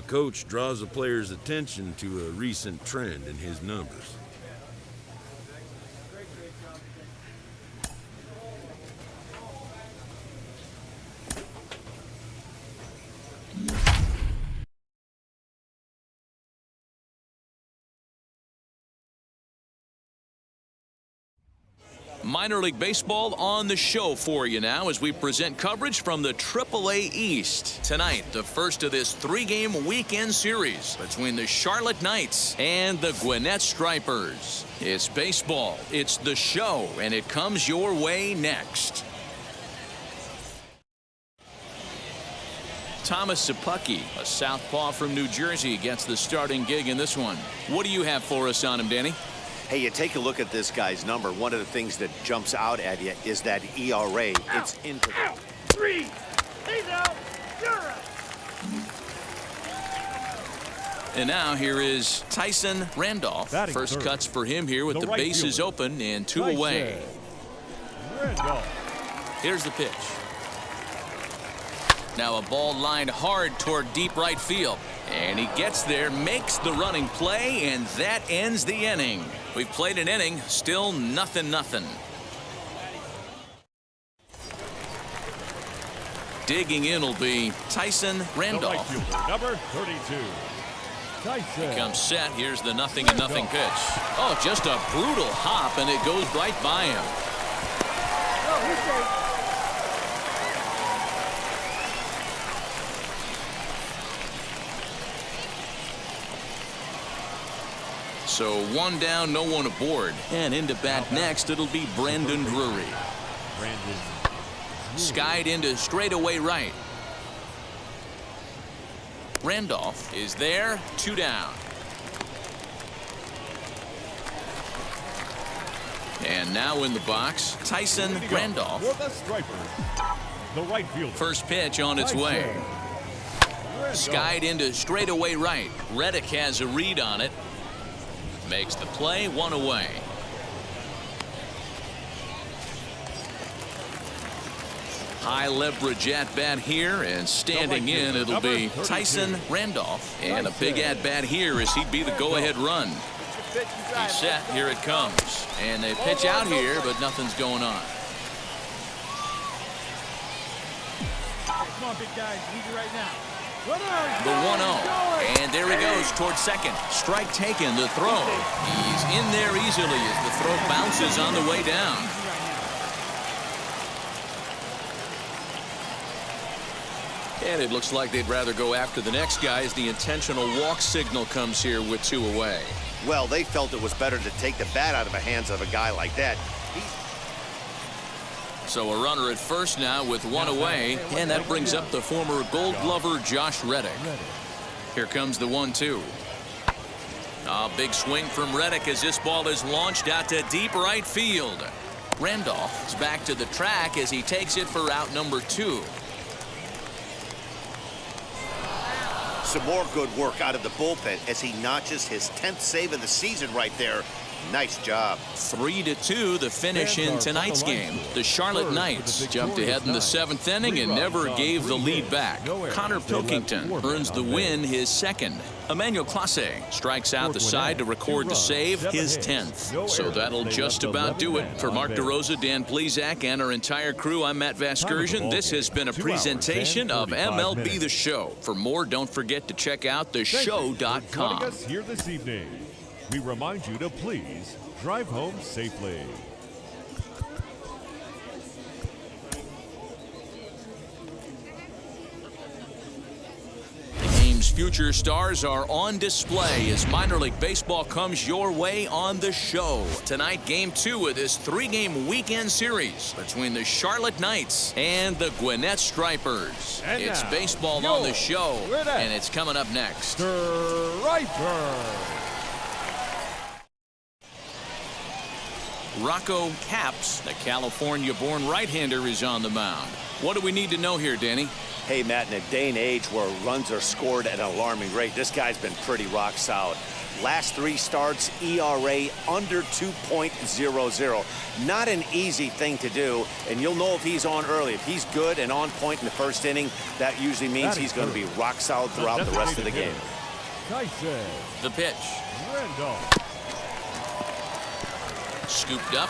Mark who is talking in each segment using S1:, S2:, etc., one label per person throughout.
S1: coach draws the player's attention to a recent trend in his numbers.
S2: Minor League Baseball on the show for you now as we present coverage from the AAA East. Tonight, the first of this three-game weekend series between the Charlotte Knights and the Gwinnett Stripers. It's baseball, it's the show, and it comes your way next. Thomas Sapucki, a southpaw from New Jersey, gets the starting gig in this one. What do you have for us on him, Danny?
S3: Hey, you take a look at this guy's number. One of the things that jumps out at you is that ERA. It's into the...
S4: Three. He's out. You're up.
S2: And now here is Tyson Randolph.
S5: Batting
S2: First
S5: third.
S2: cuts for him here with the
S5: right
S2: bases
S5: fielder.
S2: open and two
S5: Tyson
S2: away.
S5: Randolph.
S2: Here's the pitch. Now a ball lined hard toward deep right field. And he gets there, makes the running play, and that ends the inning. We've played an inning, still nothing. Digging in will be Tyson
S5: The right
S2: Randolph.
S5: fielder, number 32. Tyson.
S2: Comes set. Here's the 0-0 pitch. Oh, just a brutal hop, and it goes right by him.
S4: No, he's safe.
S2: So one down, no one aboard. And into bat next, it'll be Brandon Drury.
S5: Brandon.
S2: Skied into straightaway right. Randolph is there, two down. And now in the box, Tyson Randolph.
S5: For the Stripers, the right fielder.
S2: First pitch on its way. Skied into straightaway right. Reddick has a read on it. Makes the play, one away. High leverage at bat here, and standing in it'll be Tyson Randolph. And a big at bat here as he'd be the go-ahead run. He's set, here it comes. And they pitch out here, but nothing's going on.
S4: Come on, big guy. Need you right now.
S2: The 1-0, and there he goes towards second. Strike taken, the throw. He's in there easily as the throw bounces on the way down. And it looks like they'd rather go after the next guy as the intentional walk signal comes here with two away.
S3: Well, they felt it was better to take the bat out of the hands of a guy like that.
S2: So a runner at first now with one away, and that brings up the former Gold Glover Josh Reddick. Here comes the 1-2. A big swing from Reddick as this ball is launched out to deep right field. Randolph is back to the track as he takes it for out number 2.
S3: Some more good work out of the bullpen as he notches his 10th save of the season right there. Nice job.
S2: 3-2 the finish in tonight's game. The Charlotte Knights jumped ahead in the 7th inning and never gave the lead back. Connor Pilkington earns the win, his second. Emmanuel Clase strikes out the side to record the save, his 10th. So that'll just about do it. For Mark DeRosa, Dan Plezak, and our entire crew, I'm Matt Vasgersian. This has been a presentation of MLB The Show. For more, don't forget to check out theshow.com.
S5: Joining us here this evening, we remind you to please drive home safely.
S2: The game's future stars are on display as minor league baseball comes your way on the show. Tonight, game 2 of this 3-game weekend series between the Charlotte Knights and the Gwinnett Stripers.
S5: And
S2: it's
S5: now,
S2: baseball on the show, and it's coming up next.
S5: Stripers.
S2: Rocco Capps, the California-born right-hander, is on the mound. What do we need to know here, Danny?
S3: Hey, Matt, in a day and age where runs are scored at an alarming rate, this guy's been pretty rock solid. Last 3 starts, ERA under 2.00. Not an easy thing to do, and you'll know if he's on early. If he's good and on point in the first inning, that usually means he's going to be rock solid throughout the rest of the game.
S5: Tyson
S2: The pitch.
S5: Randolph.
S2: Scooped up.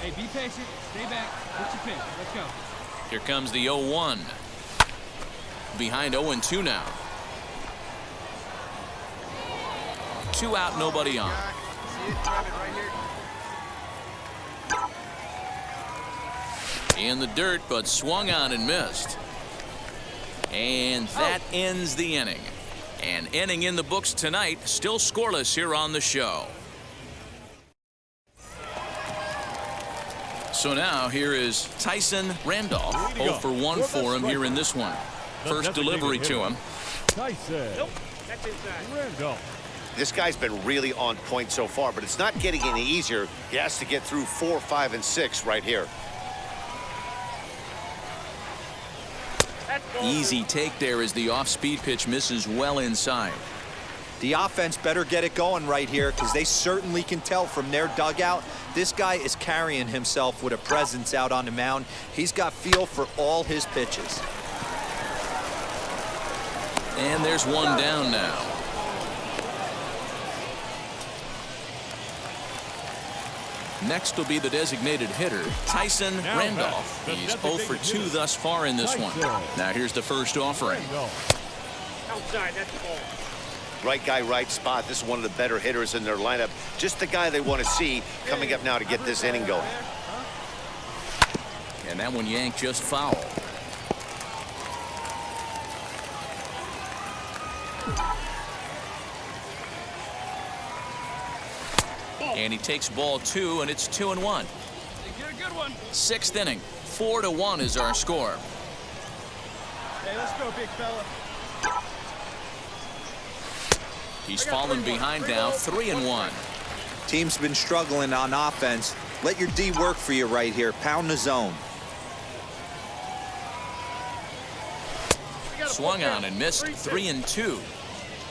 S6: Hey, be patient. Stay back. What's your pitch? Let's go.
S2: Here comes the 0-1. Behind 0-2 now. 2 out, nobody on. In the dirt, but swung on and missed. And that ends the inning. An inning in the books tonight, still scoreless here on the show. So now here is Tyson Randolph. 0 for 1 for him here in this one. First delivery to him.
S5: Tyson
S4: That's inside.
S5: Randolph.
S3: This guy's been really on point so far, but it's not getting any easier. He has to get through 4, 5, and 6 right here.
S2: Easy take there as the off-speed pitch misses well inside.
S7: The offense better get it going right here, because they certainly can tell from their dugout this guy is carrying himself with a presence out on the mound. He's got feel for all his pitches.
S2: And there's one down now. Next will be the designated hitter, Tyson Randolph. He's 0 for 2 thus far in this one. Now here's the first offering.
S4: Outside, that's the ball.
S3: Right guy, right spot. This is one of the better hitters in their lineup. Just the guy they want to see coming up now to get this inning going.
S2: And that one yanked just foul. And he takes ball 2, and it's 2-1.
S6: Get a good one.
S2: 6th inning. 4-1 is our score.
S4: Hey, let's go, big fella.
S2: He's fallen behind now, 3-1.
S7: Team's been struggling on offense. Let your D work for you right here. Pound the zone.
S2: Swung on and missed, 3-2.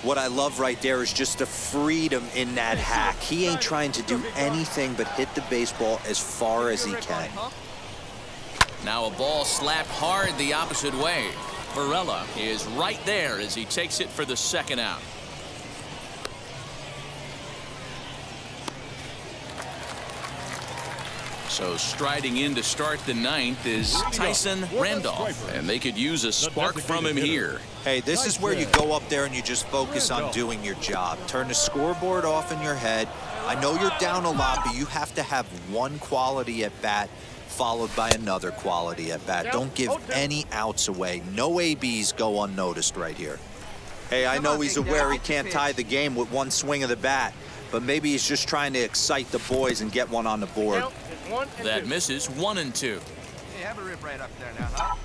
S7: What I love right there is just the freedom in that hack. He ain't trying to do anything but hit the baseball as far as he can.
S2: Now a ball slapped hard the opposite way. Varela is right there as he takes it for the 2nd out. So striding in to start the 9th is Tyson Randolph, and they could use a spark from him here.
S7: Hey, this is where you go up there and you just focus on doing your job. Turn the scoreboard off in your head. I know you're down a lot, but you have to have one quality at bat followed by another quality at bat. Don't give any outs away. No ABs go unnoticed right here. Hey, I know he's aware he can't tie the game with one swing of the bat, but maybe he's just trying to excite the boys and get one on the board.
S2: That misses, 1-2.
S8: Hey, have a rip right up there now, huh?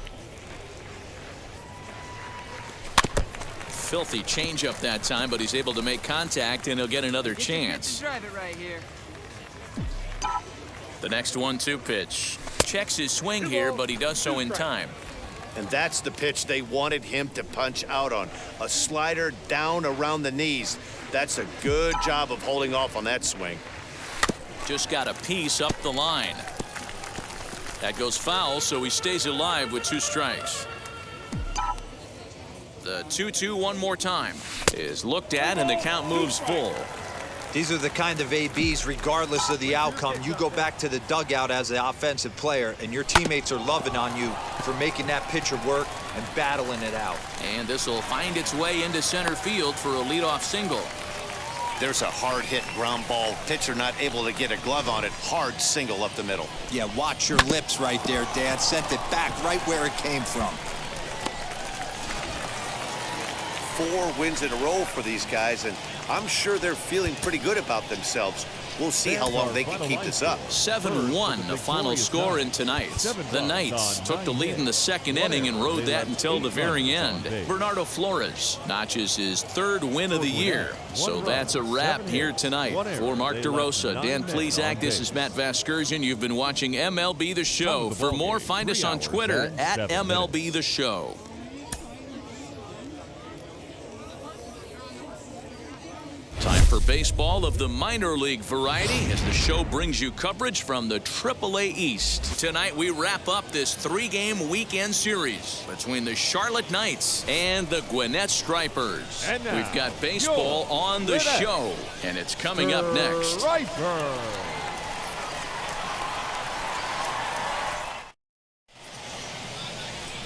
S2: Filthy changeup that time, but he's able to make contact, and he'll get another chance.
S8: Drive it right here.
S2: The next 1-2 pitch. Checks his swing here, but he does so in time.
S3: And that's the pitch they wanted him to punch out on. A slider down around the knees. That's a good job of holding off on that swing.
S2: Just got a piece up the line. That goes foul, so he stays alive with 2 strikes. The 2-2 one more time is looked at, and the count moves full.
S7: These are the kind of ABs, regardless of the outcome, you go back to the dugout as the offensive player, and your teammates are loving on you for making that pitcher work and battling it out.
S2: And this will find its way into center field for a leadoff single.
S3: There's a hard hit ground ball. Pitcher not able to get a glove on it. Hard single up the middle.
S7: Yeah, watch your lips right there, Dan. Sent it back right where it came from.
S3: 4 wins in a row for these guys, and I'm sure they're feeling pretty good about themselves. We'll see how long they can keep this up.
S2: 7-1 the final score in tonight's. The Knights took the lead in the 2nd inning and rode that until the very end. Bernardo Flores notches his 3rd win of the year. So that's a wrap here tonight. For Mark DeRosa, Dan Plesac, this is Matt Vasgersian. You've been watching MLB The Show. For more, find us on Twitter at MLB The Show. for baseball of the minor league variety as the show brings you coverage from the AAA East. Tonight we wrap up this 3-game weekend series between the Charlotte Knights and the Gwinnett Stripers. We've got baseball on the show, and it's coming up next.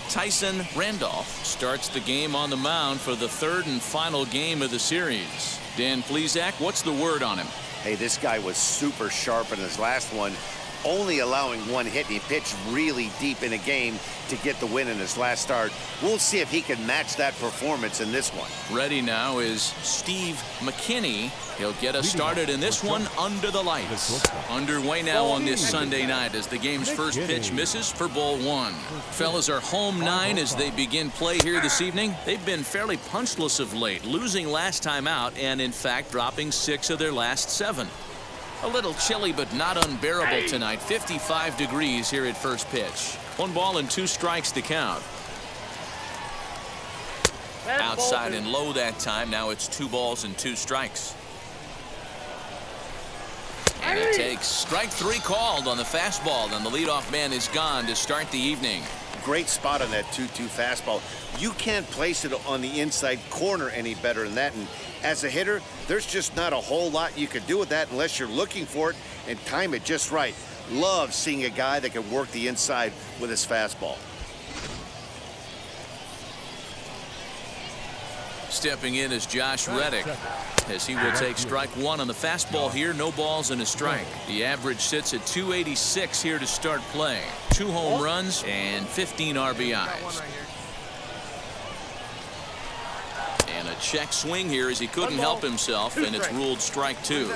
S2: Tyson Randolph starts the game on the mound for the 3rd and final game of the series. Dan Plesac, what's the word on him?
S3: Hey, this guy was super sharp in his last one, only allowing 1 hit, and he pitched really deep in a game to get the win in his last start. We'll see if he can match that performance in this one.
S2: Ready now is Steve McKinney. He'll get us started in this one under the lights. Underway now on this Sunday night as the game's first pitch misses for ball 1. Fellas are home 9 as they begin play here this evening. They've been fairly punchless of late, losing last time out and in fact dropping 6 of their last 7. A little chilly but not unbearable tonight. 55 degrees here at first pitch. 1 ball and 2 strikes to count. Outside and low that time. Now it's 2 balls and 2 strikes. And he takes strike 3 called on the fastball, and the leadoff man is gone to start the evening.
S3: Great spot on that 2-2 fastball. You can't place it on the inside corner any better than that. And as a hitter, there's just not a whole lot you could do with that unless you're looking for it and time it just right. Love seeing a guy that can work the inside with his fastball.
S2: Stepping in is Josh Reddick as he will take strike 1 on the fastball here. No balls and a strike. The average sits at 286 here to start play. 2 home runs and 15 RBIs. And a check swing here as he couldn't help himself, and it's ruled strike 2.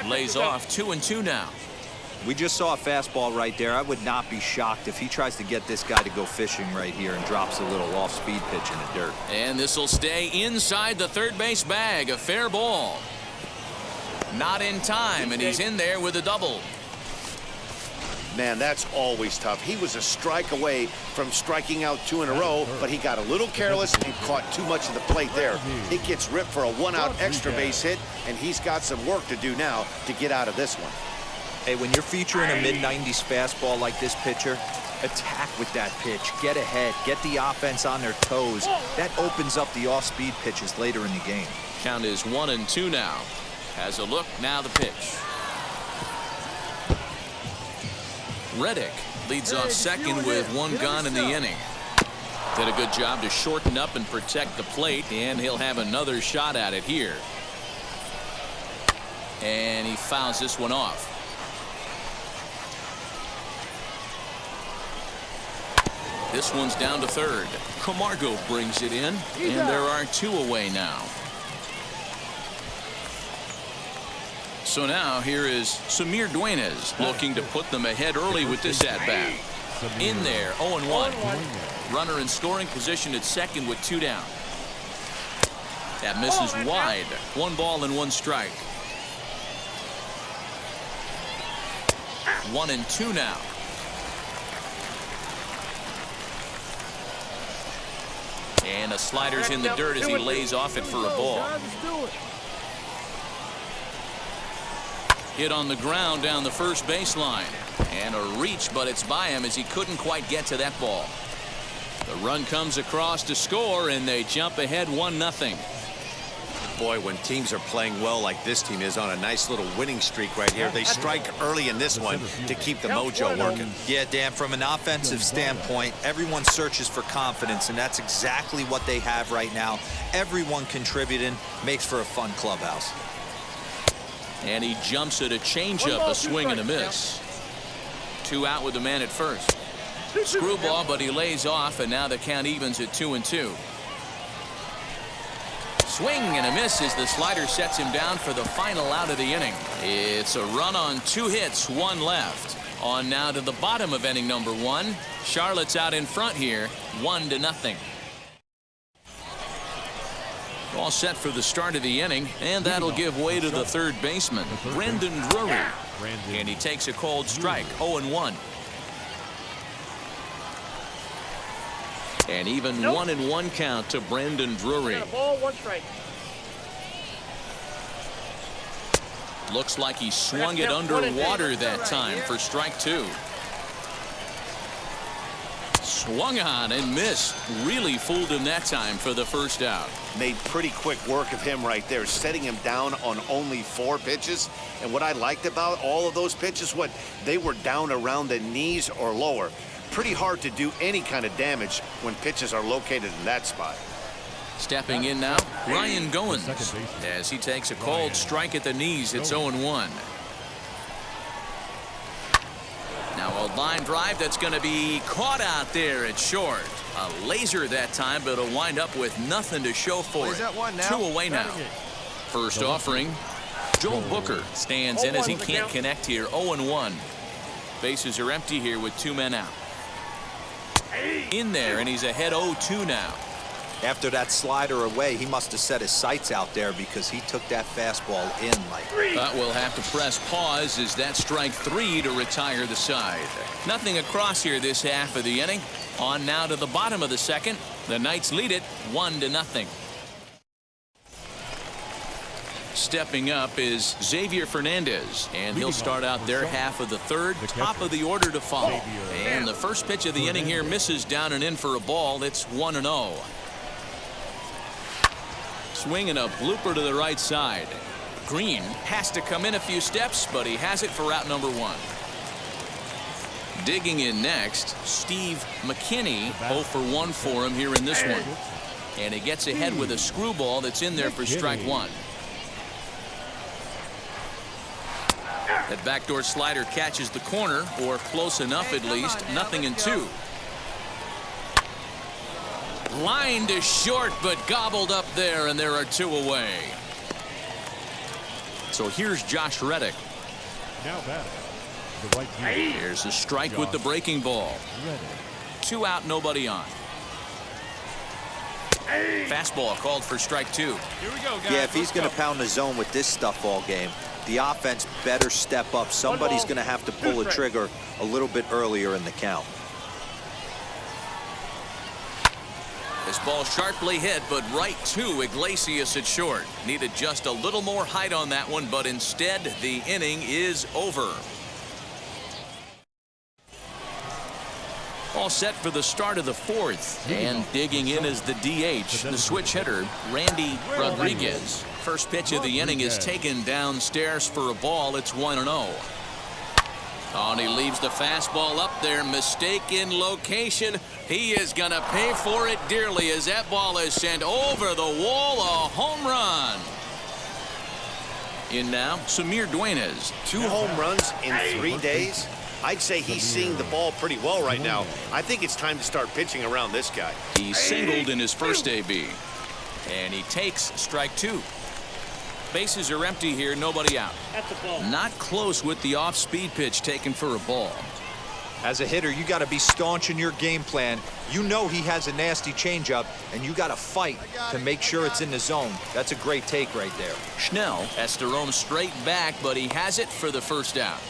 S2: Lays off 2-2 now.
S7: We just saw a fastball right there. I would not be shocked if he tries to get this guy to go fishing right here and drops a little off-speed pitch in the dirt.
S2: And this will stay inside the third base bag. A fair ball. Not in time, and he's in there with a double.
S3: Man, that's always tough. He was a strike away from striking out 2 in a row, but he got a little careless and caught too much of the plate there. He gets ripped for a 1-out extra base hit, and he's got some work to do now to get out of this one.
S7: Hey, when you're featuring a mid-90s fastball like this pitcher, attack with that pitch. Get ahead. Get the offense on their toes. That opens up the off-speed pitches later in the game.
S2: Count is 1-2 now. Has a look. Now the pitch. Reddick leads off second with 1 gone in the inning. Did a good job to shorten up and protect the plate, and he'll have another shot at it here. And he fouls this one off. This one's down to third. Camargo brings it in, and there are 2 away now. So now here is Samir Duenas looking to put them ahead early with this at-bat. In there, 0-1. Runner in scoring position at second with 2 down. That misses wide. 1 ball and 1 strike. 1-2 now. And a slider's in the dirt as he lays off it for a ball. Hit on the ground down the first baseline. And a reach, but it's by him as he couldn't quite get to that ball. The run comes across to score, and they jump ahead 1-0.
S3: Boy, when teams are playing well like this team is on a nice little winning streak right here, they strike early in this one to keep the mojo working.
S7: Yeah, Dan, from an offensive standpoint, everyone searches for confidence, and that's exactly what they have right now. Everyone contributing makes for a fun clubhouse.
S2: And he jumps at a changeup, a swing and a miss. 2 out with the man at first. Screwball, but he lays off, and now the count evens at 2-2. Swing and a miss as the slider sets him down for the final out of the inning. It's a run on 2 hits, 1 left. On now to the bottom of inning number 1. Charlotte's out in front here, 1-0. All set for the start of the inning, and that'll give way to the third baseman, Brendan Drury. And he takes a cold strike, 0-1. And even 1-1 count to Brandon Drury.
S4: Got a ball, 1 strike.
S2: Looks like he swung it underwater that time for strike 2. Swung on and missed. Really fooled him that time for the first out.
S3: Made pretty quick work of him right there, setting him down on only 4 pitches. And what I liked about all of those pitches, they were down around the knees or lower. Pretty hard to do any kind of damage when pitches are located in that spot.
S2: Stepping in now, Ryan Goins, as he takes a called strike at the knees. It's 0-1. Now a line drive that's going to be caught out there at short. A laser that time, but it'll wind up with nothing to show for it. 2 away now. First offering, Joel Booker stands in as he can't connect here. 0-1. Bases are empty here with 2 men out. In there, and he's ahead 0-2 now.
S7: After that slider away, he must have set his sights out there because he took that fastball in like.
S2: But we'll have to press pause as that strike 3 to retire the side. Nothing across here this half of the inning. On now to the bottom of the second. The Knights lead it 1-0. Stepping up is Xavier Fernandez, and he'll start out their half of the third. Top of the order to follow. And the first pitch of the inning here misses down and in for a ball. It's 1-0. Swinging a blooper to the right side. Green has to come in a few steps, but he has it for out number 1. Digging in next, Steve McKinney. 0 for 1 for him here in this one. And he gets ahead with a screwball that's in there for strike 1. That backdoor slider catches the corner, or close enough at least. 0-2. Line to short, but gobbled up there, and there are 2 away. So here's Josh Reddick.
S5: Now batting, the right fielder.
S2: Here's a strike with the breaking ball. 2 out, nobody on. Fastball called for strike 2.
S6: Here we go, guys.
S7: Yeah, if he's going to pound the zone with this stuff all game, the offense better step up. Somebody's going to have to pull the trigger a little bit earlier in the count.
S2: This ball sharply hit, but right to Iglesias at short. Needed just a little more height on that one, but instead the inning is over. All set for the start of the 4th. And digging in is the DH, the switch hitter, Randy Rodriguez. First pitch of the inning is taken downstairs for a ball. It's 1-0. Oh, and he leaves the fastball up there. Mistaken location. He is going to pay for it dearly as that ball is sent over the wall. A home run. In now, Samir Duenas.
S3: 2 home runs in 3 days. I'd say he's seeing the ball pretty well right now. I think it's time to start pitching around this guy.
S2: He singled in his first AB. And he takes strike 2. Bases are empty here, nobody out.
S4: That's a ball.
S2: Not close with the off-speed pitch taken for a ball.
S7: As a hitter, you got to be staunch in your game plan. You know he has a nasty changeup, and you got to fight to make sure it's in the zone. That's a great take right there.
S2: Schnell has to roam straight back, but he has it for the first out.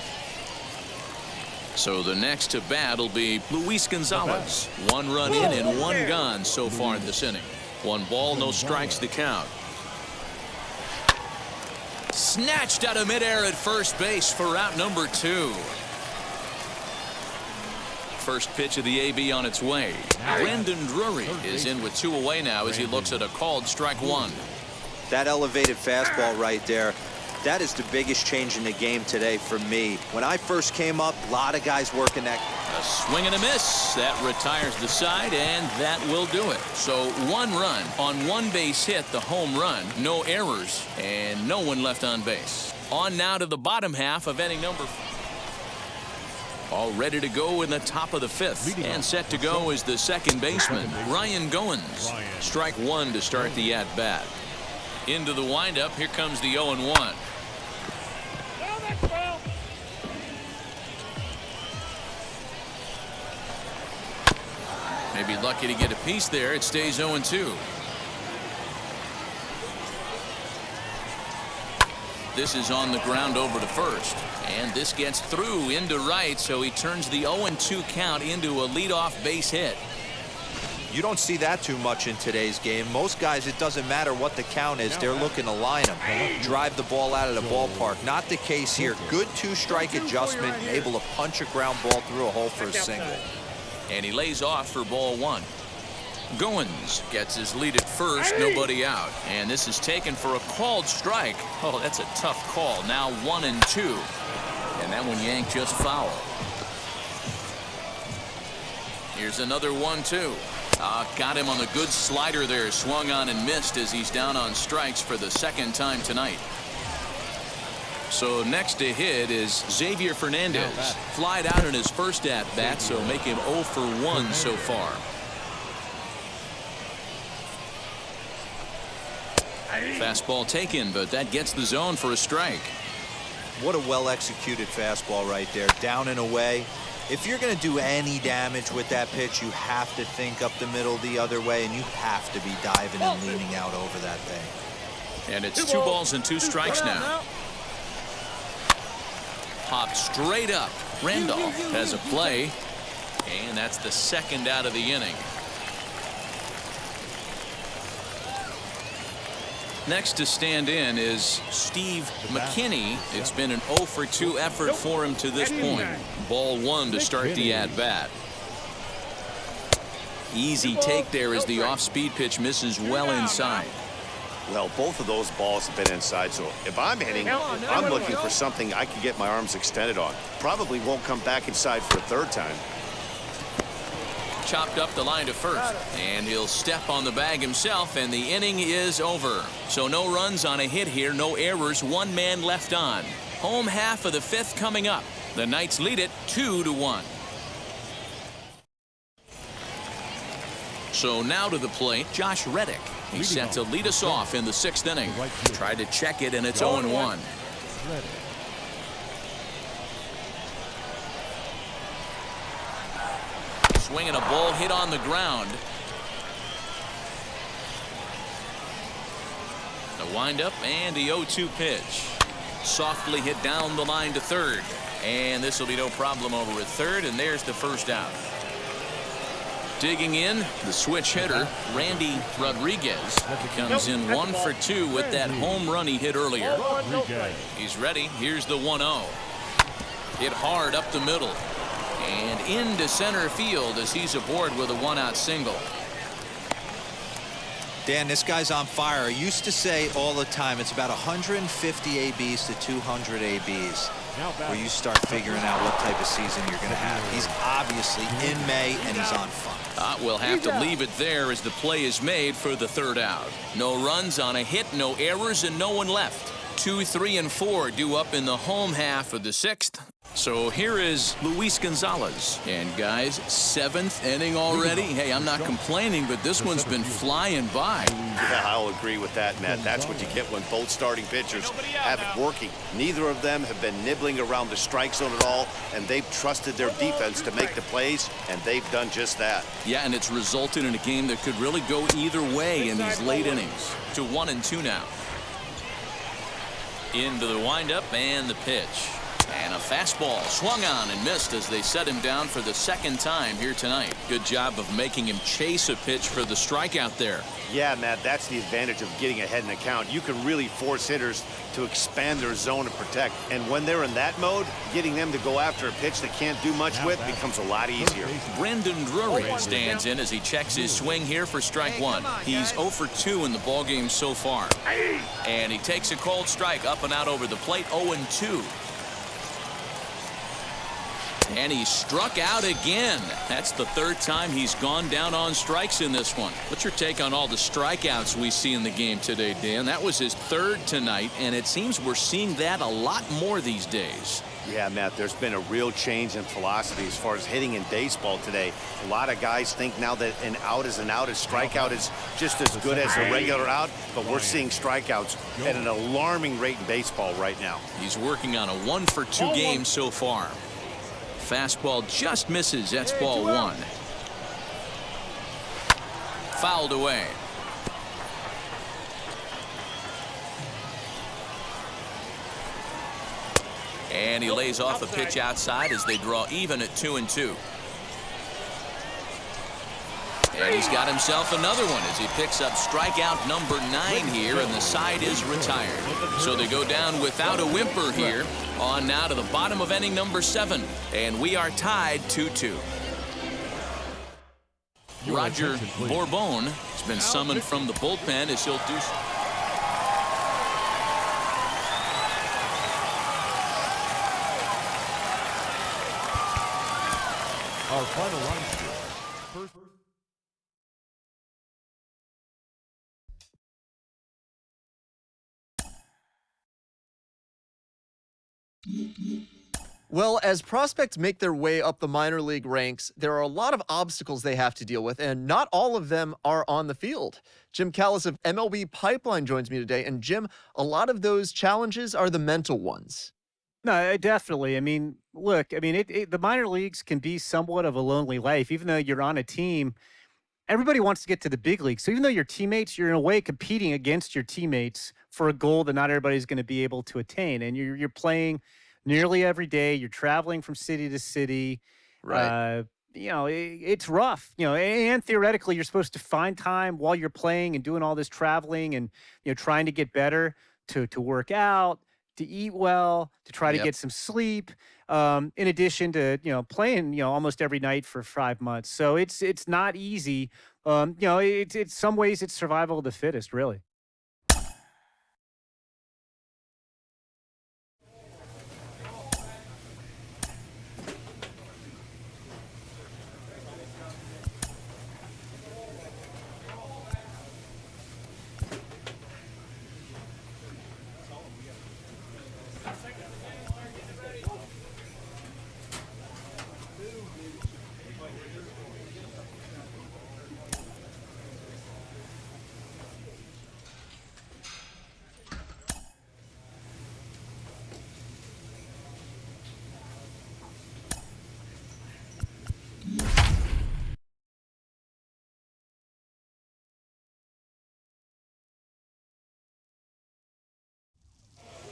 S2: So the next to bat will be Luis Gonzalez. 1 run in and 1 gone so far this inning. 1 ball, no strikes to count. Snatched out of midair at first base for out number 2. First pitch of the AB on its way. Brandon Drury is in with 2 away now as he looks at a called strike 1.
S7: That elevated fastball right there, that is the biggest change in the game today for me. When I first came up, a lot of guys working that.
S2: A swing and a miss. That retires the side, and that will do it. So 1 run on 1 base hit, the home run. No errors, and no one left on base. On now to the bottom half of inning number 4. All ready to go in the top of the 5th. And set to go is the second baseman, Ryan Goins. Strike 1 to start the at-bat. Into the windup, here comes the 0-1. Maybe lucky to get a piece there. It stays 0-2. This is on the ground over to first. And this gets through into right, so he turns the 0-2 count into a leadoff base hit.
S7: You don't see that too much in today's game. Most guys, it doesn't matter what the count is. They're looking to line them, drive the ball out of the ballpark. Not the case here. Good two-strike adjustment, able to punch a ground ball through a hole for a single.
S2: And he lays off for ball one. Goins gets his lead at first, nobody out. And this is taken for a called strike. Oh, that's a tough call. Now 1-2. And that one yanked just foul. Here's another 1-2. Got him on the good slider there. Swung on and missed as he's down on strikes for the second time tonight. So next to hit is Xavier Fernandez. Flied out in his first at-bat, so make him 0 for 1 so far. Fastball taken, but that gets the zone for a strike.
S7: What a well-executed fastball right there. Down and away. If you're going to do any damage with that pitch, you have to think up the middle the other way, and you have to be diving and leaning out over that thing.
S2: And it's 2 balls and 2 strikes now. Popped straight up. Randolph has a play, and that's the second out of the inning. Next to stand in is Steve McKinney. It's been an 0 for 2 effort for him to this point. Ball 1 to start the at-bat. Easy take there as the off-speed pitch misses well inside.
S3: Well, both of those balls have been inside, so if I'm hitting, I'm looking for something I can get my arms extended on. Probably won't come back inside for a third time.
S2: Chopped up the line to first, and he'll step on the bag himself, and the inning is over. So no runs on a hit here, no errors, 1 man left on. Home half of the 5th coming up. The Knights lead it 2-1. So now to the plate, Josh Reddick. He's set to lead us off in the 6th inning. Tried to check it, and it's 0-1. Swinging a ball hit on the ground. The windup and the 0-2 pitch. Softly hit down the line to third. And this will be no problem over at third, and there's the first out. Digging in, the switch hitter, Randy Rodriguez, comes in 1 for 2 with that home run he hit earlier. He's ready. Here's the 1-0. Hit hard up the middle. And into center field as he's aboard with a 1-out single.
S7: Dan, this guy's on fire. I used to say all the time, it's about 150 ABs to 200 ABs where you start figuring out what type of season you're going to have. He's obviously in May, and he's on fire.
S2: We'll have to leave it there as the play is made for the 3rd out. No runs on a hit, no errors, and no one left. 2, 3, and 4 due up in the home half of the 6th. So here is Luis Gonzalez. And guys, 7th inning already. Hey, I'm not complaining, but this one's been flying by.
S3: Yeah, I'll agree with that, Matt. That's what you get when both starting pitchers have it working. Neither of them have been nibbling around the strike zone at all, and they've trusted their defense to make the plays, and they've done just that.
S2: Yeah, and it's resulted in a game that could really go either way in these late innings. To 1-2 now. Into the windup and the pitch. And a fastball swung on and missed as they set him down for the 2nd time here tonight. Good job of making him chase a pitch for the strikeout there.
S3: Yeah, Matt, that's the advantage of getting ahead in the count. You can really force hitters to expand their zone and protect. And when they're in that mode, getting them to go after a pitch they can't do much with becomes a lot easier.
S2: Brendan Drury stands in as he checks his swing here for strike 1. He's 0 for 2 in the ballgame so far. And he takes a cold strike up and out over the plate, 0-2. And he struck out again. That's the 3rd time he's gone down on strikes in this one. What's your take on all the strikeouts we see in the game today, Dan? That was his 3rd tonight, and it seems we're seeing that a lot more these days.
S3: Yeah, Matt, there's been a real change in philosophy as far as hitting in baseball today. A lot of guys think now that an out is an out. A strikeout is just as good as a regular out, but we're seeing strikeouts at an alarming rate in baseball right now.
S2: He's working on a 1 for 2 game so far. Fastball just misses. That's ball 1. Fouled away. And he lays off a pitch outside as they draw even at 2-2. And he's got himself another one as he picks up strikeout number 9 here, and the side is retired. So they go down without a whimper here. On now to the bottom of inning number 7, and we are tied 2-2. Roger Bourbon has been summoned from the bullpen as he'll do.
S5: Our final line score. First.
S9: Well, as prospects make their way up the minor league ranks, there are a lot of obstacles they have to deal with, and not all of them are on the field. Jim Callis of MLB Pipeline joins me today, and Jim, a lot of those challenges are the mental ones.
S10: No, definitely. I mean, look, the minor leagues can be somewhat of a lonely life. Even though you're on a team, everybody wants to get to the big league. So even though you're teammates, you're in a way competing against your teammates for a goal that not everybody's going to be able to attain. And you're playing nearly every day. You're traveling from city to city.
S9: Right.
S10: It's rough, and theoretically you're supposed to find time while you're playing and doing all this traveling and, trying to get better, to work out, to eat well, to try to get some sleep, in addition to, playing, almost every night for 5 months. So it's not easy. It's some ways it's survival of the fittest, really.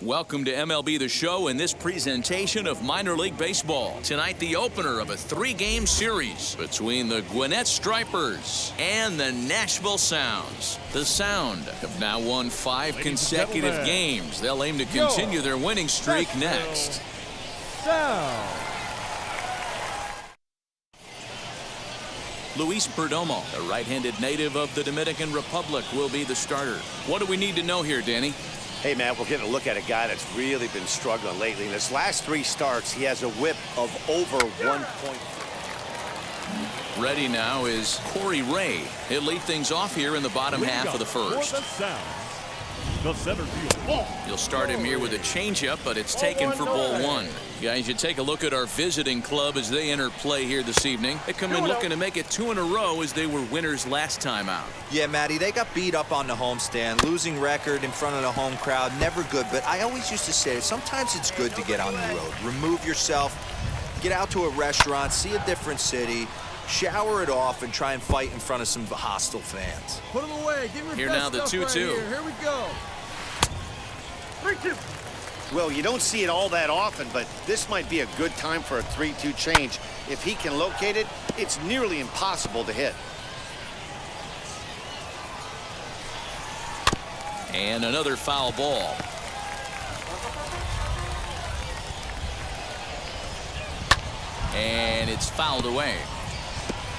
S2: Welcome to MLB The Show and this presentation of minor league baseball. Tonight, the opener of a 3-game series between the Gwinnett Stripers and the Nashville Sounds. The Sound have now won 5 consecutive games. They'll aim to continue their winning streak next.
S5: Sound.
S2: Luis Perdomo, a right-handed native of the Dominican Republic, will be the starter. What do we need to know here, Danny?
S3: Hey, Matt, we're getting a look at a guy that's really been struggling lately. In his last 3 starts, he has a whip of over 1 point.
S2: Ready now is Corey Ray. He'll lead things off here in the bottom half of the first.
S5: The center field.
S2: You'll start him here with a changeup, but it's taken for ball 1. Guys, you take a look at our visiting club as they enter play here this evening. They come in looking to make it 2 in a row as they were winners last time out.
S7: Yeah, Matty, they got beat up on the homestand. Losing record in front of the home crowd, never good. But I always used to say, sometimes it's good to get on the road. Remove yourself, get out to a restaurant, see a different city, shower it off, and try and fight in front of some hostile fans.
S4: Put him away. Give him
S2: here now the 2-2.
S4: Here we go. 3-2.
S3: Well, you don't see it all that often, but this might be a good time for a 3-2 change. If he can locate it, it's nearly impossible to hit.
S2: And another foul ball. And it's fouled away.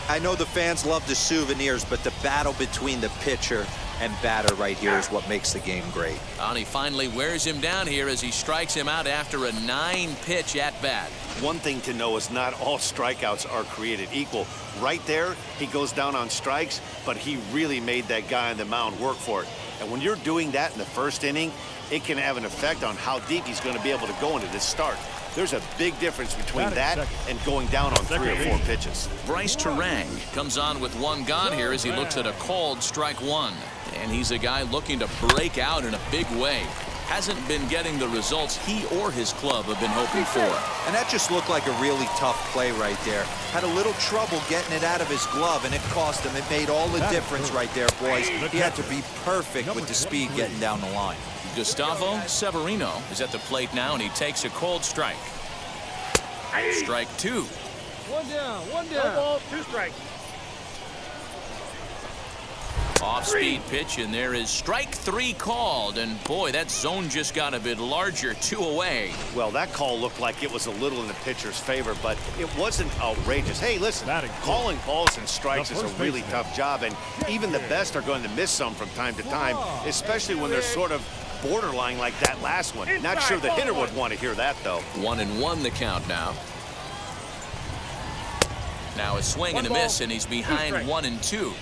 S7: I know the fans love the souvenirs, but the battle between the pitcher and batter right here is what makes the game great.
S2: And he finally wears him down here as he strikes him out after a 9-pitch at bat.
S3: One thing to know is not all strikeouts are created equal. Right there, he goes down on strikes, but he really made that guy on the mound work for it. And when you're doing that in the first inning, it can have an effect on how deep he's going to be able to go into this start. There's a big difference between that and going down on 3 or 4 pitches.
S2: Bryce Tieranen comes on with 1 gone here as he looks at a called strike 1. And he's a guy looking to break out in a big way. Hasn't been getting the results he or his club have been hoping for.
S7: And that just looked like a really tough play right there. Had a little trouble getting it out of his glove, and it cost him. It made all the difference right there, boys. He had to be perfect with the speed getting down the line.
S2: Gustavo Severino is at the plate now, and he takes a called strike. Strike 2.
S4: 1 down, 1 down. No ball, 2 strikes.
S2: Off-speed pitch, and there is strike 3 called. And boy, that zone just got a bit larger, 2 away.
S3: Well, that call looked like it was a little in the pitcher's favor, but it wasn't outrageous. Hey, listen, calling balls and strikes is a really tough job, and even the best are going to miss some from time to time, especially when they're sort of borderline like that last one. Not sure the hitter would want to hear that, though.
S2: 1-1 the count now. Now a swing and a miss, and he's behind 1-2.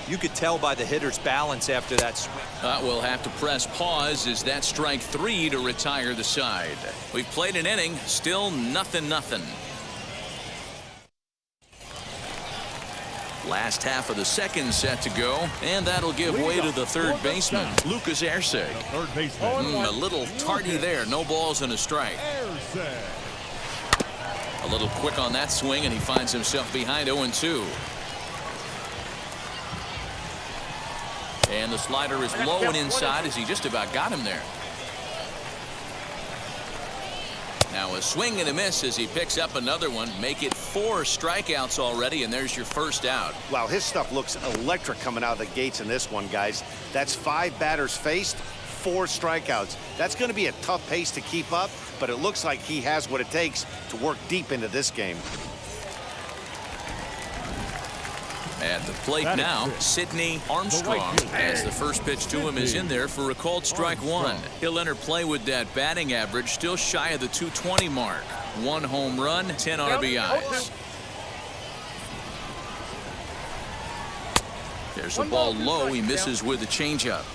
S7: You could tell by the hitter's balance after that swing.
S2: We'll have to press pause as that strike 3 to retire the side. We've played an inning, still 0-0. Last half of the second set to go, and that'll give way to the third baseman, Lucas Erceg. A little tardy there, no balls and a strike. A little quick on that swing, and he finds himself behind 0-2. And the slider is low and inside as he just about got him there. Now a swing and a miss as he picks up another one. Make it 4 strikeouts already, and there's your first out.
S3: Wow, his stuff looks electric coming out of the gates in this one, guys. That's 5 batters faced, 4 strikeouts. That's going to be a tough pace to keep up, but it looks like he has what it takes to work deep into this game.
S2: At the plate now, Sidney Armstrong, as the first pitch to him is in there for a called strike 1. He'll enter play with that batting average still shy of the 220 mark. 1 home run, 10 RBIs. There's a ball low. He misses with the changeup.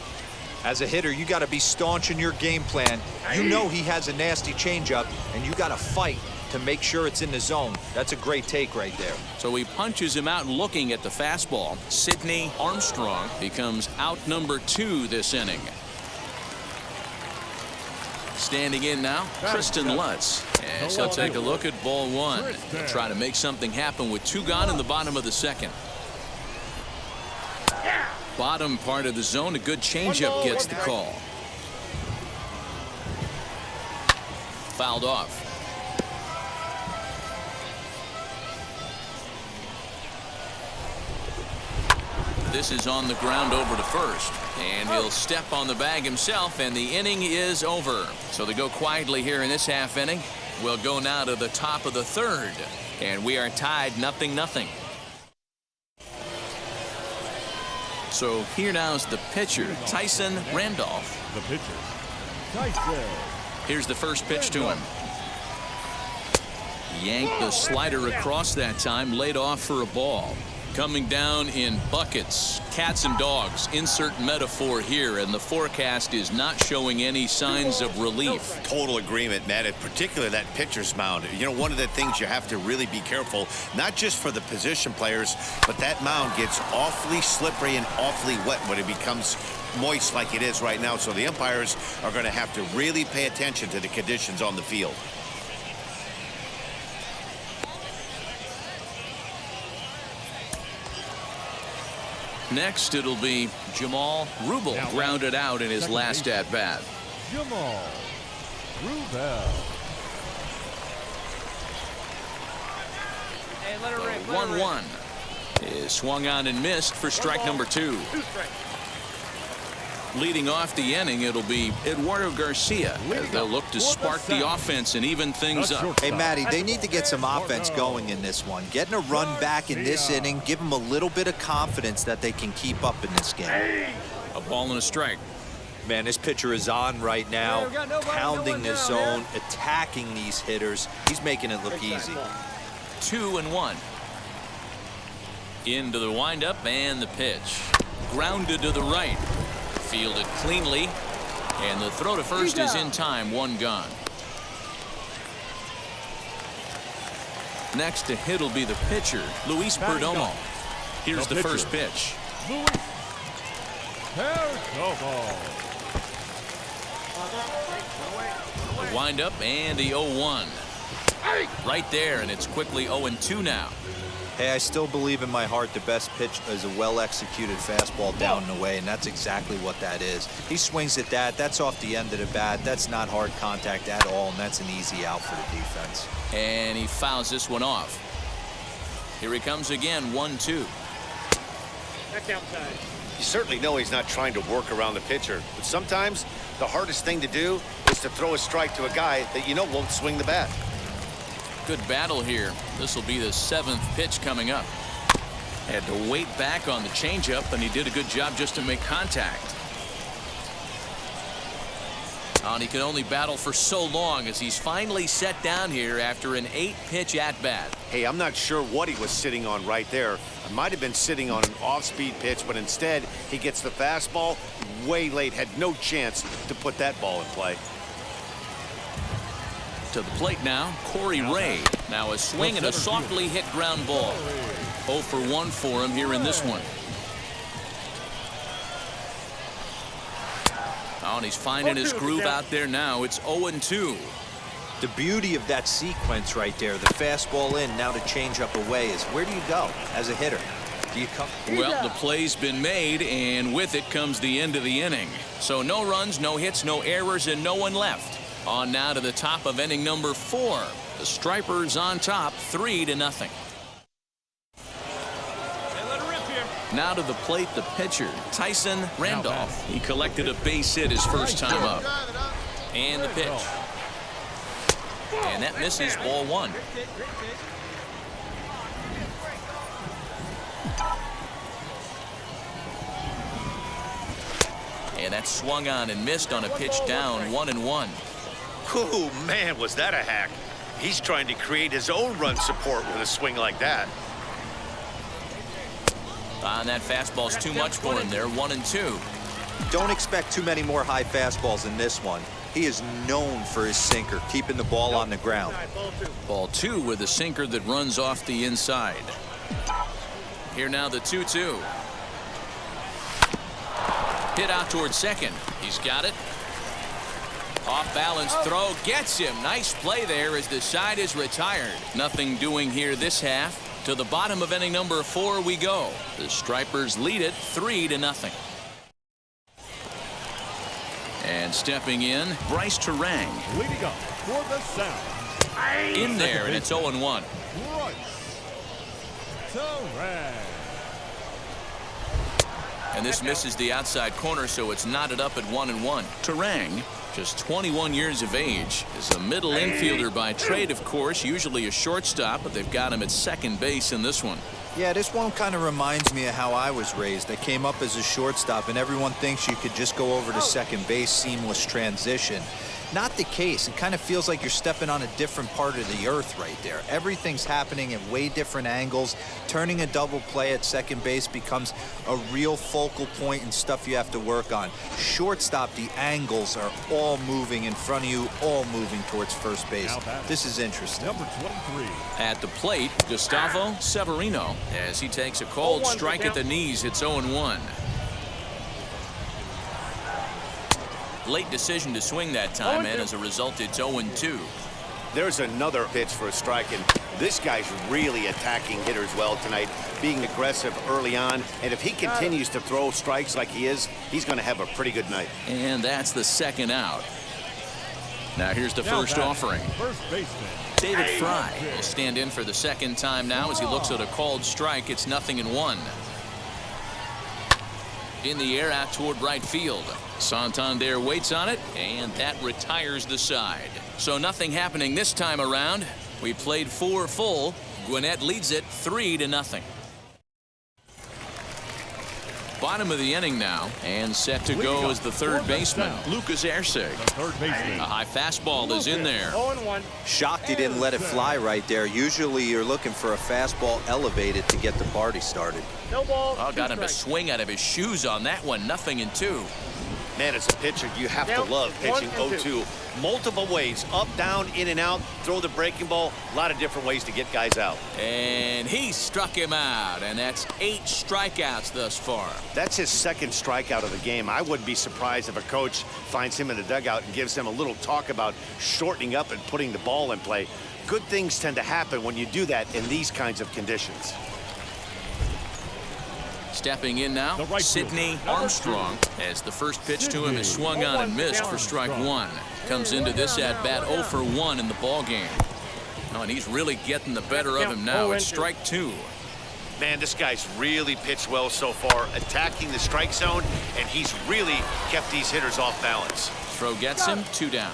S7: As a hitter, you got to be staunch in your game plan. You know he has a nasty changeup, and you got to fight to make sure it's in the zone. That's a great take right there.
S2: So he punches him out looking at the fastball. Sidney Armstrong becomes out number 2 this inning. Standing in now, Kristen Lutz, as he'll take a look at ball 1. He'll try to make something happen with 2 gone in the bottom of the second. Bottom part of the zone, a good changeup gets the call. Fouled off. This is on the ground over to first, and he'll step on the bag himself, and the inning is over. So they go quietly here in this half inning. We'll go now to the top of the third, and we are tied 0-0. So here now is the pitcher, Tyson Randolph.
S5: The pitcher, Tyson.
S2: Here's the first pitch to him. Yanked the slider across that time, laid off for a ball. Coming down in buckets, cats and dogs, insert metaphor here, and the forecast is not showing any signs of relief.
S3: Total agreement, Matt, and particularly that pitcher's mound. You know, one of the things you have to really be careful, not just for the position players, but that mound gets awfully slippery and awfully wet when it becomes moist like it is right now. So the umpires are going to have to really pay attention to the conditions on the field.
S2: Next, it'll be Jamal Rubel, grounded out in his last at-bat.
S5: Jamal Rubel.
S6: Hey, let her rip.
S2: 1-1 is swung on and missed for strike number 2. Leading off the inning, it'll be Eduardo Garcia as they'll look to spark the offense and even things up.
S7: Hey, Matty, they need to get some offense going in this one. Getting a run back in this inning, give them a little bit of confidence that they can keep up in this game.
S2: A ball and a strike.
S7: Man, this pitcher is on right now, pounding the zone, attacking these hitters. He's making it look easy.
S2: 2-1. Into the windup and the pitch. Grounded to the right. Fielded cleanly, and the throw to first is in time. 1 gone. Next to hit will be the pitcher, Luis Perdomo. Here's the first pitch. Wind up and the 0-1. Right there, and it's quickly 0-2 now.
S7: Hey, I still believe in my heart the best pitch is a well-executed fastball down and away, and that's exactly what that is. He swings at that. That's off the end of the bat. That's not hard contact at all, and that's an easy out for the defense.
S2: And he fouls this one off. Here he comes again, 1-2.
S6: Back outside.
S3: You certainly know he's not trying to work around the pitcher, but sometimes the hardest thing to do is to throw a strike to a guy that you know won't swing the bat.
S2: Good battle here. This will be the 7th pitch coming up. Had to wait back on the changeup, and he did a good job just to make contact. And he can only battle for so long as he's finally set down here after an 8-pitch at-bat.
S3: Hey, I'm not sure what he was sitting on right there. It might have been sitting on an off-speed pitch, but instead he gets the fastball way late. Had no chance to put that ball in play.
S2: To the plate now, Corey Ray. Now a swing and a softly hit ground ball. 0 for 1 for him here in this one. Oh, and he's finding his groove out there now. It's 0-2.
S7: The beauty of that sequence right there, the fastball in, now the changeup away, is where do you go as a hitter? Do you come?
S2: Well, the play's been made, and with it comes the end of the inning. So no runs, no hits, no errors, and no one left. On now to the top of inning number 4. The Stripers on top, 3-0. Now to the plate, the pitcher, Tyson Randolph. He collected a base hit his first time up. And the pitch. And that misses, ball 1. And that swung on and missed on a pitch down, 1-1.
S3: Oh, man, was that a hack. He's trying to create his own run support with a swing like that.
S2: And that fastball's too much for him there, 1-2.
S7: Don't expect too many more high fastballs in this one. He is known for his sinker, keeping the ball on the ground.
S2: Ball 2 with a sinker that runs off the inside. Here now the 2-2. Hit out towards second. He's got it. Off balance throw gets him. Nice play there as the side is retired. Nothing doing here this half. To the bottom of inning number 4 we go. The Stripers lead it 3-0. And stepping in, Bryce Tieranen.
S5: Leading up for the South.
S2: In there, and it's 0-1.
S5: Bryce Tieranen.
S2: And this misses the outside corner, so it's knotted up at 1-1. Tieranen, just 21 years of age, is a middle infielder by trade, of course, usually a shortstop, but they've got him at second base in this one.
S7: Yeah, this one kind of reminds me of how I was raised. I came up as a shortstop, and everyone thinks you could just go over to second base, seamless transition. Not the case. It kind of feels like you're stepping on a different part of the earth right there. Everything's happening at way different angles. Turning a double play at second base becomes a real focal point and stuff you have to work on. Shortstop, the angles are all moving in front of you, all moving towards first base. This is interesting.
S5: Number 23.
S2: At the plate, Gustavo Severino, as he takes a cold strike at the knees. It's 0-1. Late decision to swing that time, and as a result, it's 0-2.
S3: There's another pitch for a strike, and this guy's really attacking hitters well tonight, being aggressive early on. And if he continues to throw strikes like he is, he's going to have a pretty good night.
S2: And that's the second out. Now here's the first offering.
S5: First baseman.
S2: David Fry will stand in for the second time now as he looks at a called strike. It's 0-1. In the air out toward right field. Santander waits on it, and that retires the side. So nothing happening this time around. We played 4 full. Gwinnett leads it 3-0. Bottom of the inning now, and set to go as the third baseman, Lucas Ersig.
S5: Third baseman.
S2: A high fastball is in there.
S4: 0-1.
S7: Shocked he didn't let it fly right there. Usually you're looking for a fastball elevated to get the party started.
S4: No ball.
S2: Oh, got him to swing out of his shoes on that one. 0-2.
S3: Man, as a pitcher, you have to love pitching 0-2. Multiple ways, up, down, in and out, throw the breaking ball. A lot of different ways to get guys out.
S2: And he struck him out, and that's 8 strikeouts thus far.
S3: That's his second strikeout of the game. I wouldn't be surprised if a coach finds him in the dugout and gives him a little talk about shortening up and putting the ball in play. Good things tend to happen when you do that in these kinds of conditions.
S2: Stepping in now, Sidney Armstrong, as the first pitch to him is swung on and missed for strike 1. Comes into this at bat 0 for 1 in the ball game. Oh, and he's really getting the better of him now. It's strike 2.
S3: Man, this guy's really pitched well so far, attacking the strike zone, and he's really kept these hitters off balance.
S2: Throw gets him, 2 down.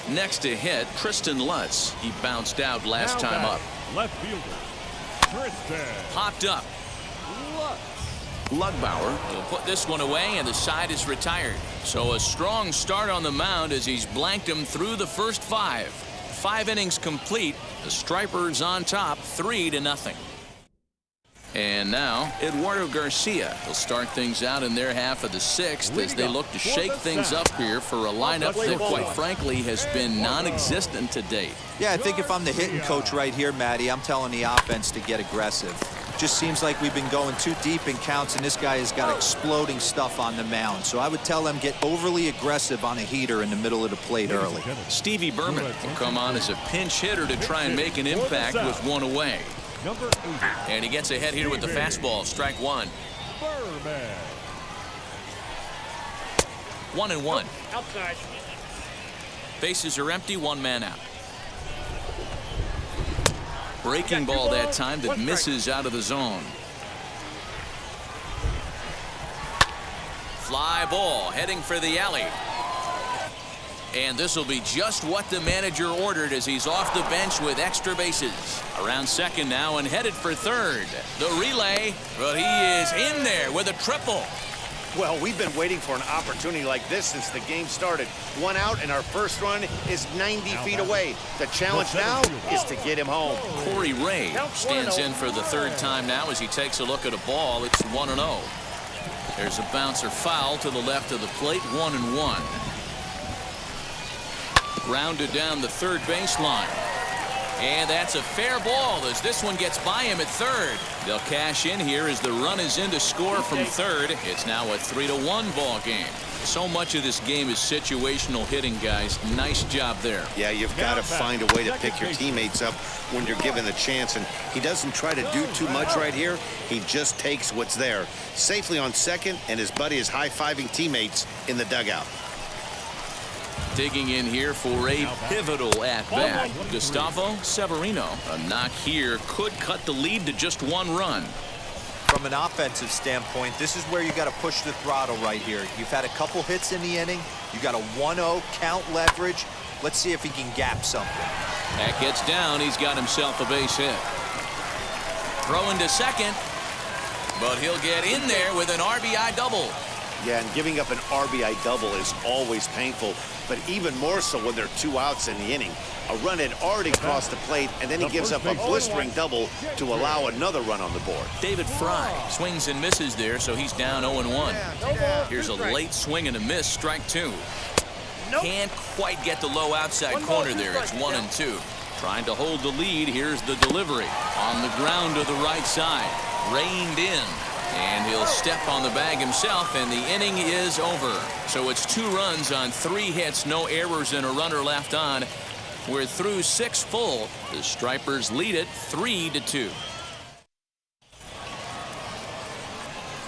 S2: Next to hit, Tristan Lutz. He bounced out last time up.
S5: Left fielder, Tristan.
S2: Popped up. Lugbauer will put this one away, and the side is retired. So a strong start on the mound as he's blanked him through the first 5. 5 innings complete. The Stripers on top, 3-0. And now Eduardo Garcia will start things out in their half of the 6th as they look to shake things up here for a lineup that, quite frankly, has been non-existent to date.
S7: Yeah, I think if I'm the hitting coach right here, Matty, I'm telling the offense to get aggressive. Just seems like we've been going too deep in counts, and this guy has got exploding stuff on the mound. So I would tell them get overly aggressive on a heater in the middle of the plate early.
S2: Stevie Berman will come on as a pinch hitter to try and make an impact with 1 away.
S5: Number 80.
S2: And he gets ahead here with the fastball. Strike 1.
S5: Berman.
S2: 1-1.
S6: Outside.
S2: Bases are empty, 1 man out. Breaking ball that time that misses out of the zone. Fly ball heading for the alley. And this will be just what the manager ordered as he's off the bench with extra bases. Around second now and headed for third. The relay, but he is in there with a triple.
S3: Well, we've been waiting for an opportunity like this since the game started. 1 out, and our first run is 90 feet away. The challenge now is to get him home.
S2: Corey Ray stands in for the 3rd time now as he takes a look at a ball. It's 1-0. There's a bouncer foul to the left of the plate, 1-1. Grounded down the third baseline. And that's a fair ball as this one gets by him at third. They'll cash in here as the run is in to score from third. It's now a 3-1 ball game. So much of this game is situational hitting, guys. Nice job there.
S3: Yeah, you've got to find a way to pick your teammates up when you're given the chance, and he doesn't try to do too much right here. He just takes what's there. Safely on second, and his buddy is high-fiving teammates in the dugout.
S2: Digging in here for a pivotal at-bat, Gustavo Severino. A knock here could cut the lead to just 1 run.
S7: From an offensive standpoint, this is where you got to push the throttle right here. You've had a couple hits in the inning. You got a 1-0 count leverage. Let's see if he can gap something.
S2: That gets down. He's got himself a base hit. Throwing to second, but he'll get in there with an RBI double.
S3: Yeah, and giving up an RBI double is always painful, but even more so when there are 2 outs in the inning. A run had already crossed the plate, and then he gives up a blistering double to allow another run on the board.
S2: David Fry swings and misses there, so he's down 0-1. Here's a late swing and a miss, strike 2. Can't quite get the low outside corner there. It's 1-2. Trying to hold the lead. Here's the delivery on the ground to the right side. Reined in. And he'll step on the bag himself, and the inning is over. So it's 2 runs on 3 hits, no errors, and a runner left on. We're through 6 full. The Stripers lead it 3-2.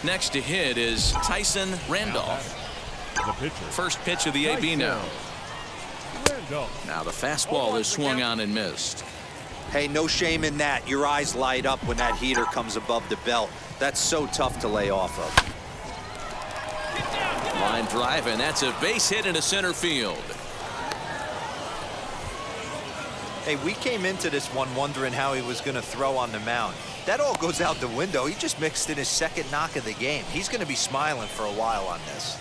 S2: Next to hit is Tyson Randolph.
S5: The pitcher.
S2: First pitch of the AB now.
S5: Randolph.
S2: Now the fastball is swung on and missed.
S7: Hey, no shame in that. Your eyes light up when that heater comes above the belt. That's so tough to lay off of.
S2: Line drive, and that's a base hit into center field.
S7: Hey, we came into this one wondering how he was going to throw on the mound. That all goes out the window. He just mixed in his 2nd knock of the game. He's going to be smiling for a while on this.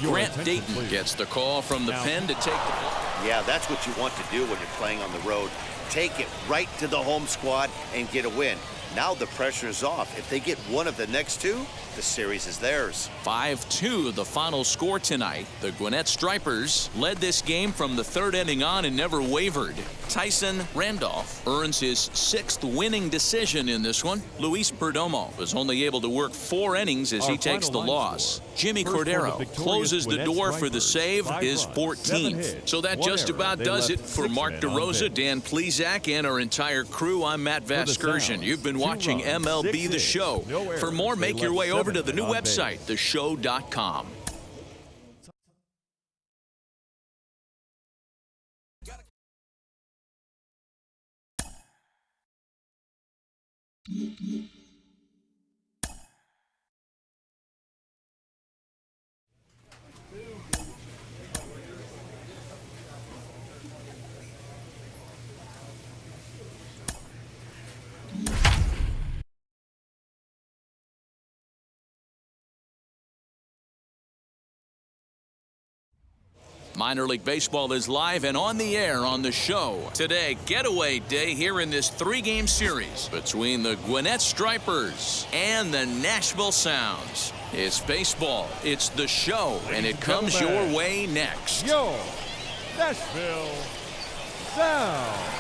S2: Grant Dayton gets the call from the pen to take the ball.
S3: Yeah, that's what you want to do when you're playing on the road. Take it right to the home squad and get a win. Now the pressure is off. If they get one of the next 2, the series is theirs.
S2: 5-2 the final score tonight. The Gwinnett Stripers led this game from the 3rd inning on and never wavered. Tyson Randolph earns his 6th winning decision in this one. Luis Perdomo was only able to work 4 innings as he takes the loss. Jimmy Cordero closes the door for the save, his 14th. So that just about does it for Mark DeRosa, Dan Plesac, and our entire crew. I'm Matt Vasgersian. You've been watching MLB The Show. For more, make your way over to the new website, theshow.com. Minor League Baseball is live and on the air on the show. Today, getaway day here in this 3-game series between the Gwinnett Stripers and the Nashville Sounds. It's baseball, it's the show, and it comes your way next.
S5: Your Nashville Sounds.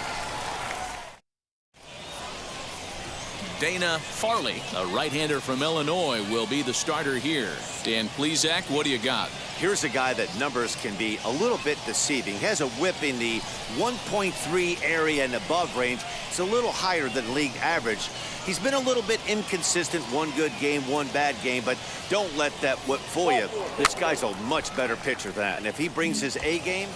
S2: Dana Farley, a right-hander from Illinois, will be the starter here. Dan Plesac, what do you got?
S3: Here's a guy that numbers can be a little bit deceiving. He has a whip in the 1.3 area and above range. It's a little higher than league average. He's been a little bit inconsistent. One good game, one bad game, but don't let that whip fool you. This guy's a much better pitcher than that. And if he brings his A game.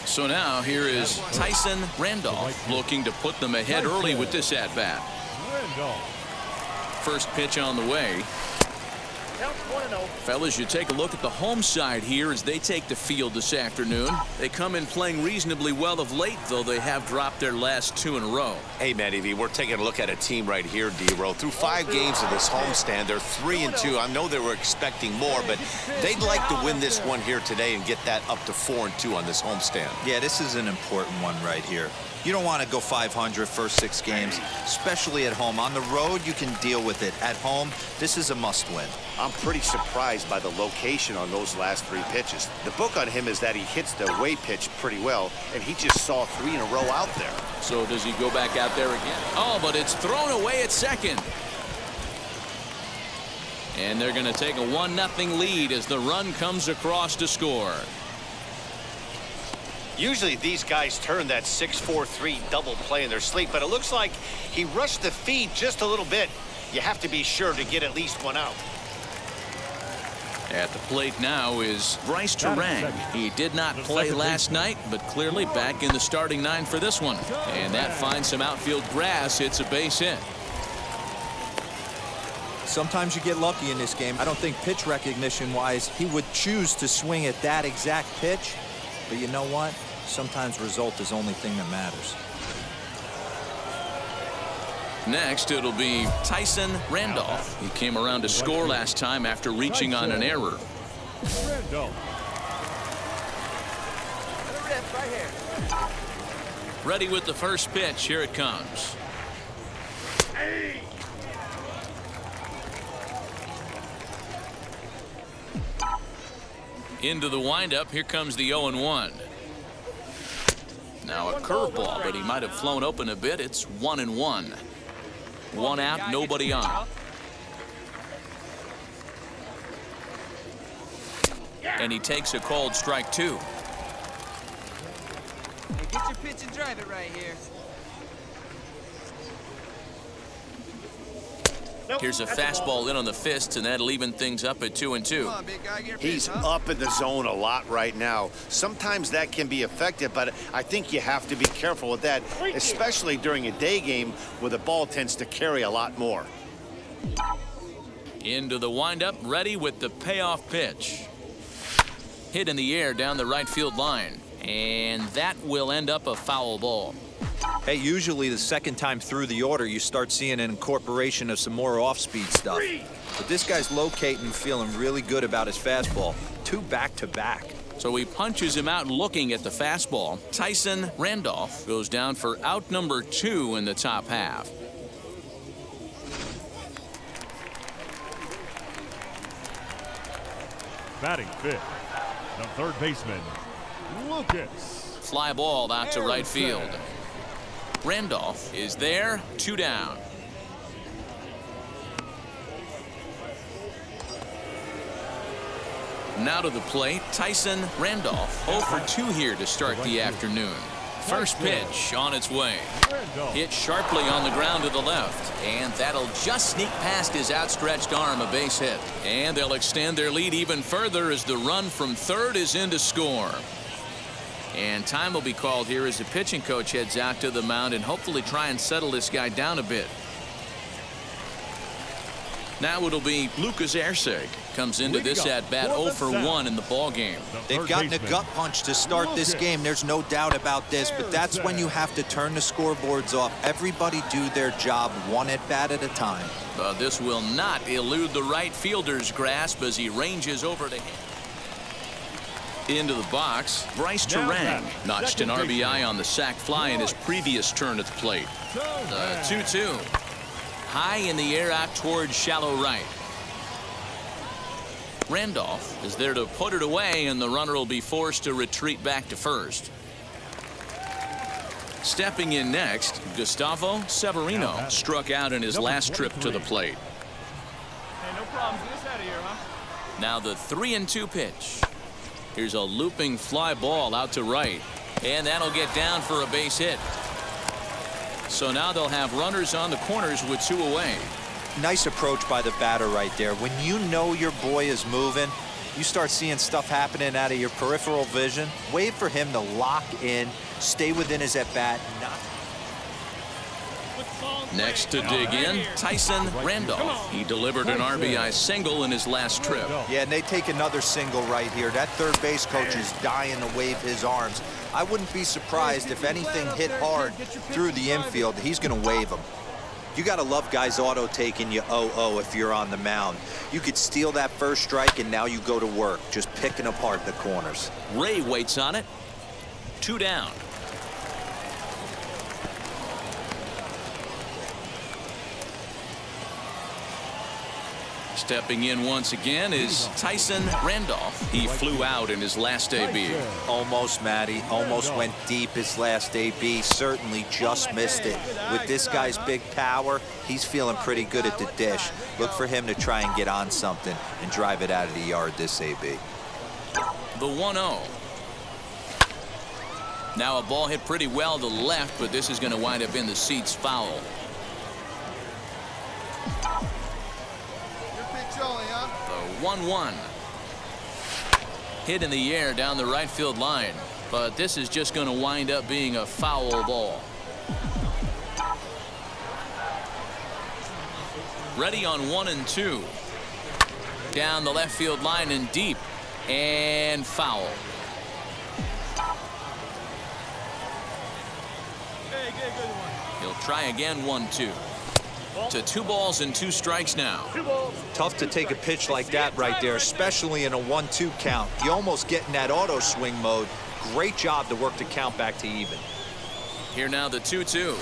S2: So now here is Tyson Randolph looking to put them ahead early with this at-bat. First pitch on the way. Fellas, you take a look at the home side here as they take the field this afternoon. They come in playing reasonably well of late, though they have dropped their last 2 in a row.
S11: Hey, Matty V, we're taking a look at a team right here, D-Row. Through 5 games of this homestand, they're 3-2. I know they were expecting more, but they'd like to win this one here today and get that up to 4-2 on this homestand.
S7: Yeah, this is an important one right here. You don't want to go 500 first 6 games, especially at home. On the road, you can deal with it. At home, this is a must-win.
S3: I'm pretty surprised by the location on those last 3 pitches. The book on him is that he hits the away pitch pretty well, and he just saw 3 in a row out there.
S2: So does he go back out there again? Oh, but it's thrown away at second. And they're going to take a 1-0 lead as the run comes across to score.
S3: Usually these guys turn that 6-4-3 double play in their sleep, but it looks like he rushed the feed just a little bit. You have to be sure to get at least 1 out.
S2: At the plate now is Bryce Tieranen. He did not play last night, but clearly back in the starting 9 for this one. And that finds some outfield grass. It's a base hit.
S7: Sometimes you get lucky in this game. I don't think pitch recognition-wise he would choose to swing at that exact pitch. But you know what? Sometimes result is the only thing that matters.
S2: Next, it'll be Tyson Randolph. He came around to score last time after reaching on an error. Ready with the first pitch. Here it comes. Into the windup. Here comes the 0-1. Now a curveball, but he might have flown open a bit. It's 1-1. 1 out, nobody on. And he takes a called strike 2.
S8: Hey, get your pitch and drive it right here.
S2: Here's a fastball in on the fists, and that'll even things up at 2-2.
S8: Come on, big guy, get your
S3: He's
S8: pitch, huh?
S3: up in the zone a lot right now. Sometimes that can be effective, but I think you have to be careful with that, especially during a day game where the ball tends to carry a lot more.
S2: Into the windup, ready with the payoff pitch. Hit in the air down the right field line, and that will end up a foul ball.
S7: Hey, usually the second time through the order, you start seeing an incorporation of some more off-speed stuff. But this guy's locating and feeling really good about his fastball. 2 back-to-back.
S2: So he punches him out looking at the fastball. Tyson Randolph goes down for out number 2 in the top half.
S5: Batting fifth, the third baseman, Lucas.
S2: Fly ball out to right field. Randolph is there, 2 down. Now to the plate, Tyson Randolph. 0 for 2 here to start the afternoon. First pitch on its way. Hit sharply on the ground to the left, and that'll just sneak past his outstretched arm, a base hit. And they'll extend their lead even further as the run from third is in to score. And time will be called here as the pitching coach heads out to the mound and hopefully try and settle this guy down a bit. Now it'll be Lucas Erceg. Comes into this at-bat 0 for 1 in the ball game.
S7: They've gotten a gut punch to start this game. There's no doubt about this, but that's when you have to turn the scoreboards off. Everybody do their job one at-bat at a time.
S2: This will not elude the right fielder's grasp as he ranges over to him. Into the box, Bryce Tieranen notched an RBI on the sac fly in his previous turn at the plate. The 2-2. High in the air out towards shallow right. Randolph is there to put it away, and the runner will be forced to retreat back to first. Stepping in next, Gustavo Severino struck out in his last trip to the plate.
S6: Hey, no problem. Get us out of here, huh?
S2: Now the 3-2 pitch. Here's a looping fly ball out to right, and that'll get down for a base hit. So now they'll have runners on the corners with 2 away.
S7: Nice approach by the batter right there. When you know your boy is moving, you start seeing stuff happening out of your peripheral vision. Wait for him to lock in, stay within his at-bat.
S2: Next to dig in, Tyson Randolph. He delivered an RBI single in his last trip.
S7: Yeah, and they take another single right here. That third base coach is dying to wave his arms. I wouldn't be surprised if anything hit hard through the infield. He's going to wave them. You got to love guys auto-taking you 0-0 if you're on the mound. You could steal that first strike, and now you go to work, just picking apart the corners.
S2: Ray waits on it. 2 down. Stepping in once again is Tyson Randolph. He flew out in his last AB.
S7: Almost, Matty. Almost went deep his last AB. Certainly just missed it. With this guy's big power, he's feeling pretty good at the dish. Look for him to try and get on something and drive it out of the yard this AB.
S2: The 1-0. Now a ball hit pretty well to left, but this is going to wind up in the seats foul. The 1-1. Hit in the air down the right field line, but this is just going to wind up being a foul ball. Ready on 1 and 2. Down the left field line and deep, and foul. He'll try again. 1-2. To 2 balls and 2 strikes now.
S7: Tough to take a pitch like that right there, especially in a 1-2 count. You almost get in that auto swing mode. Great job to work the count back to even.
S2: Here now the 2-2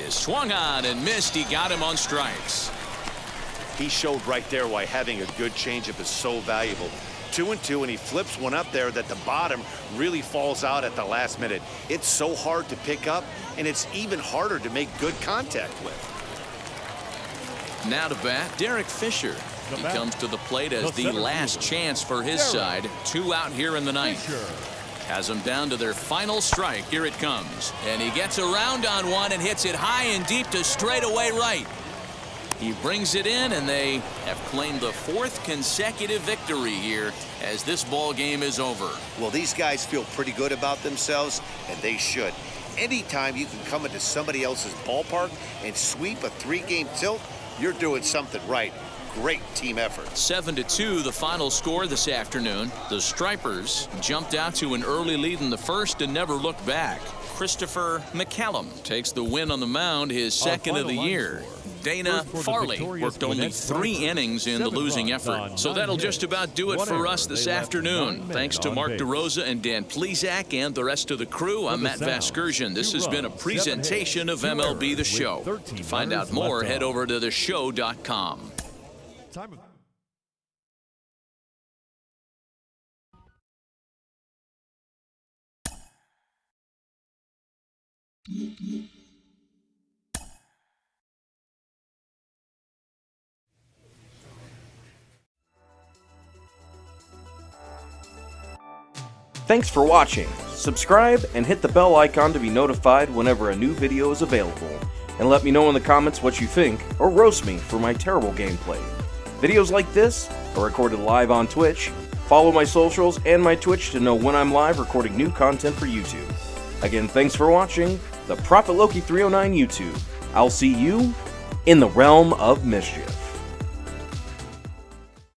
S2: is swung on and missed. He got him on strikes.
S3: He showed right there why having a good changeup is so valuable. 2-2, and he flips one up there that the bottom really falls out at the last minute. It's so hard to pick up, and it's even harder to make good contact with.
S2: Now to bat, Derek Fisher. He comes to the plate as the last chance for his side. 2 out here in the 9th. Has them down to their final strike. Here it comes. And he gets around on one and hits it high and deep to straightaway right. He brings it in, and they have claimed the 4th consecutive victory here as this ball game is over.
S3: Well, these guys feel pretty good about themselves, and they should. Anytime you can come into somebody else's ballpark and sweep a 3-game tilt, you're doing something right. Great team effort.
S2: 7-2 the final score this afternoon. The Stripers jumped out to an early lead in the first and never looked back. Christopher McCallum takes the win on the mound, his second of the year. Dana Farley worked only 3 innings in the losing effort. So that'll just about do it for us this afternoon. Thanks to Mark DeRosa and Dan Plesac and the rest of the crew. I'm Matt Vasgersian. This has been a presentation of MLB The Show. To find out more, head over to theshow.com.
S12: Thanks for watching. Subscribe and hit the bell icon to be notified whenever a new video is available. And let me know in the comments what you think, or roast me for my terrible gameplay. Videos like this are recorded live on Twitch. Follow my socials and my Twitch to know when I'm live recording new content for YouTube. Again, thanks for watching the Prophet Loki 309 YouTube. I'll see you in the realm of mischief.